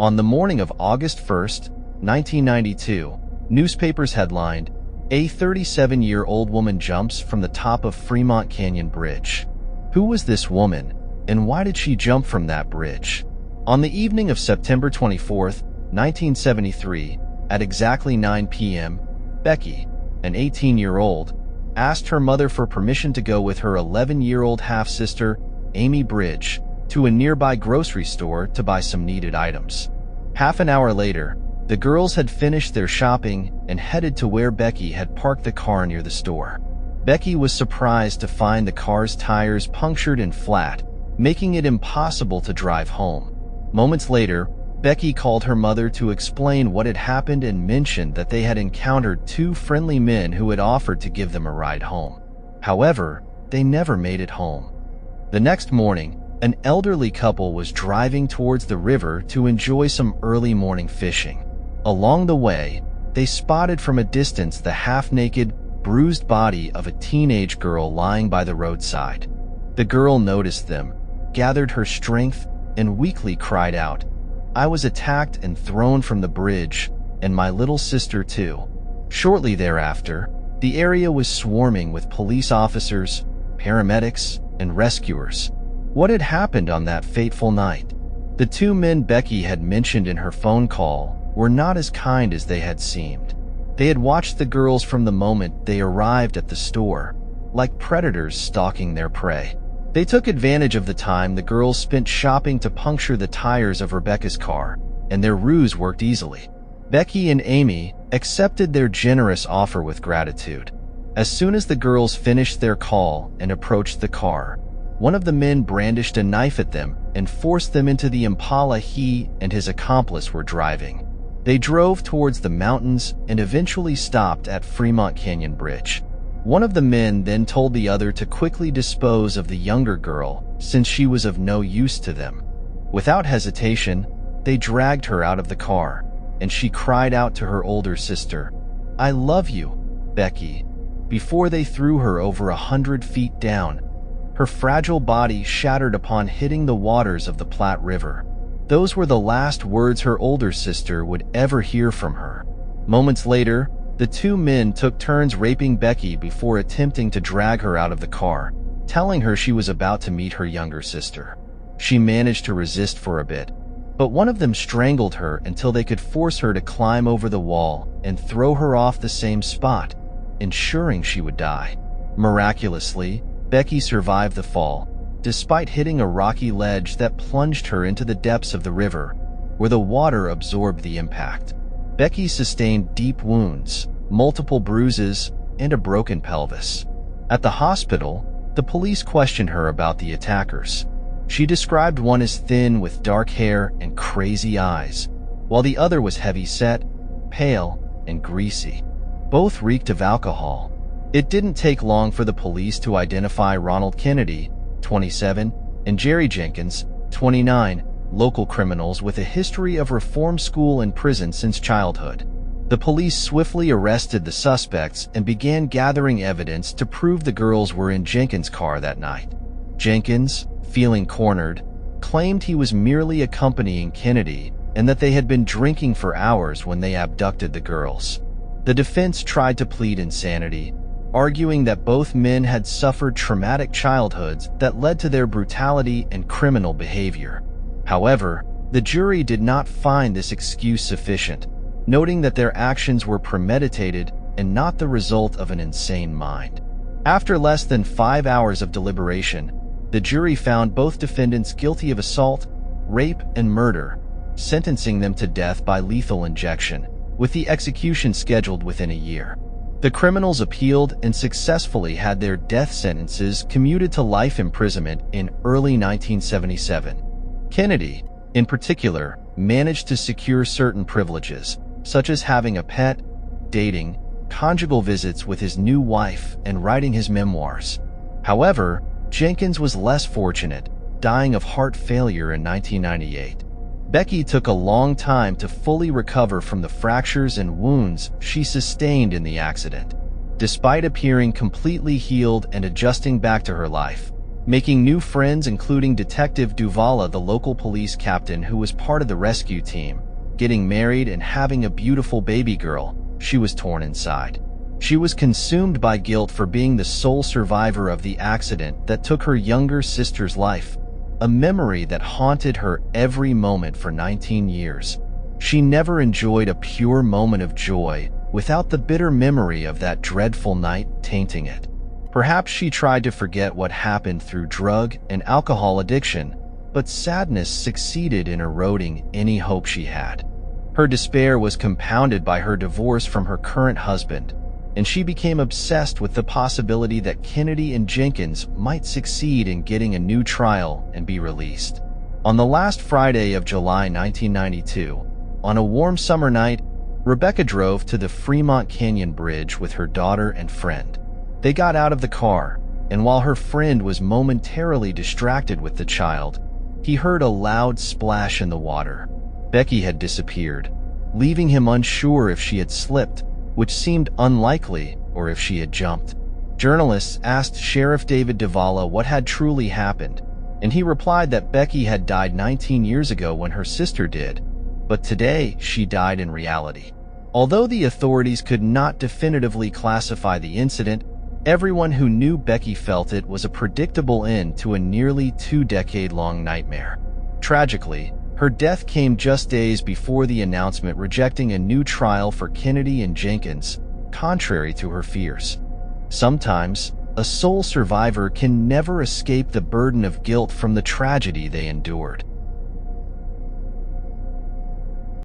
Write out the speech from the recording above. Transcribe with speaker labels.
Speaker 1: On the morning of August 1st, 1992, newspapers headlined, "A 37-year-old woman jumps from the top of Fremont Canyon Bridge." Who was this woman, and why did she jump from that bridge? On the evening of September 24th, 1973, at exactly 9 p.m., Becky, an 18-year-old, asked her mother for permission to go with her 11-year-old half-sister, Amy Bridge, to a nearby grocery store to buy some needed items. Half an hour later, the girls had finished their shopping and headed to where Becky had parked the car near the store. Becky was surprised to find the car's tires punctured and flat, making it impossible to drive home. Moments later, Becky called her mother to explain what had happened and mentioned that they had encountered two friendly men who had offered to give them a ride home. However, they never made it home. The next morning, an elderly couple was driving towards the river to enjoy some early morning fishing. Along the way, they spotted from a distance the half-naked, bruised body of a teenage girl lying by the roadside. The girl noticed them, gathered her strength, and weakly cried out, "I was attacked and thrown from the bridge, and my little sister too." Shortly thereafter, the area was swarming with police officers, paramedics, and rescuers. What had happened on that fateful night? The two men Becky had mentioned in her phone call were not as kind as they had seemed. They had watched the girls from the moment they arrived at the store, like predators stalking their prey. They took advantage of the time the girls spent shopping to puncture the tires of Rebecca's car, and their ruse worked easily. Becky and Amy accepted their generous offer with gratitude. As soon as the girls finished their call and approached the car, one of the men brandished a knife at them and forced them into the Impala he and his accomplice were driving. They drove towards the mountains and eventually stopped at Fremont Canyon Bridge. One of the men then told the other to quickly dispose of the younger girl since she was of no use to them. Without hesitation, they dragged her out of the car, and she cried out to her older sister, "I love you, Becky," before they threw her over 100 feet down. Her fragile body shattered upon hitting the waters of the Platte River. Those were the last words her older sister would ever hear from her. Moments later, the two men took turns raping Becky before attempting to drag her out of the car, telling her she was about to meet her younger sister. She managed to resist for a bit, but one of them strangled her until they could force her to climb over the wall and throw her off the same spot, ensuring she would die. Miraculously, Becky survived the fall, despite hitting a rocky ledge that plunged her into the depths of the river, where the water absorbed the impact. Becky sustained deep wounds, multiple bruises, and a broken pelvis. At the hospital, the police questioned her about the attackers. She described one as thin with dark hair and crazy eyes, while the other was heavy-set, pale, and greasy. Both reeked of alcohol. It didn't take long for the police to identify Ronald Kennedy, 27, and Jerry Jenkins, 29, local criminals with a history of reform school and prison since childhood. The police swiftly arrested the suspects and began gathering evidence to prove the girls were in Jenkins' car that night. Jenkins, feeling cornered, claimed he was merely accompanying Kennedy and that they had been drinking for hours when they abducted the girls. The defense tried to plead insanity, arguing that both men had suffered traumatic childhoods that led to their brutality and criminal behavior. However, the jury did not find this excuse sufficient, noting that their actions were premeditated and not the result of an insane mind. After less than 5 hours of deliberation, the jury found both defendants guilty of assault, rape, and murder, sentencing them to death by lethal injection, with the execution scheduled within a year. The criminals appealed and successfully had their death sentences commuted to life imprisonment in early 1977. Kennedy, in particular, managed to secure certain privileges, such as having a pet, dating, conjugal visits with his new wife, and writing his memoirs. However, Jenkins was less fortunate, dying of heart failure in 1998. Becky took a long time to fully recover from the fractures and wounds she sustained in the accident. Despite appearing completely healed and adjusting back to her life, making new friends including Detective Duvala, the local police captain who was part of the rescue team, getting married and having a beautiful baby girl. She was torn inside. She was consumed by guilt for being the sole survivor of the accident that took her younger sister's life, a memory that haunted her every moment for 19 years. She never enjoyed a pure moment of joy without the bitter memory of that dreadful night tainting it. Perhaps she tried to forget what happened through drug and alcohol addiction, but sadness succeeded in eroding any hope she had. Her despair was compounded by her divorce from her current husband, and she became obsessed with the possibility that Kennedy and Jenkins might succeed in getting a new trial and be released. On the last Friday of July 1992, on a warm summer night, Rebecca drove to the Fremont Canyon Bridge with her daughter and friend. They got out of the car, and while her friend was momentarily distracted with the child, he heard a loud splash in the water. Becky had disappeared, leaving him unsure if she had slipped, which seemed unlikely, or if she had jumped. Journalists asked Sheriff David Duvala what had truly happened, and he replied that Becky had died 19 years ago when her sister did, but today she died in reality. Although the authorities could not definitively classify the incident, everyone who knew Becky felt it was a predictable end to a nearly 2-decade-long nightmare. Tragically, her death came just days before the announcement rejecting a new trial for Kennedy and Jenkins, contrary to her fears. Sometimes, a sole survivor can never escape the burden of guilt from the tragedy they endured.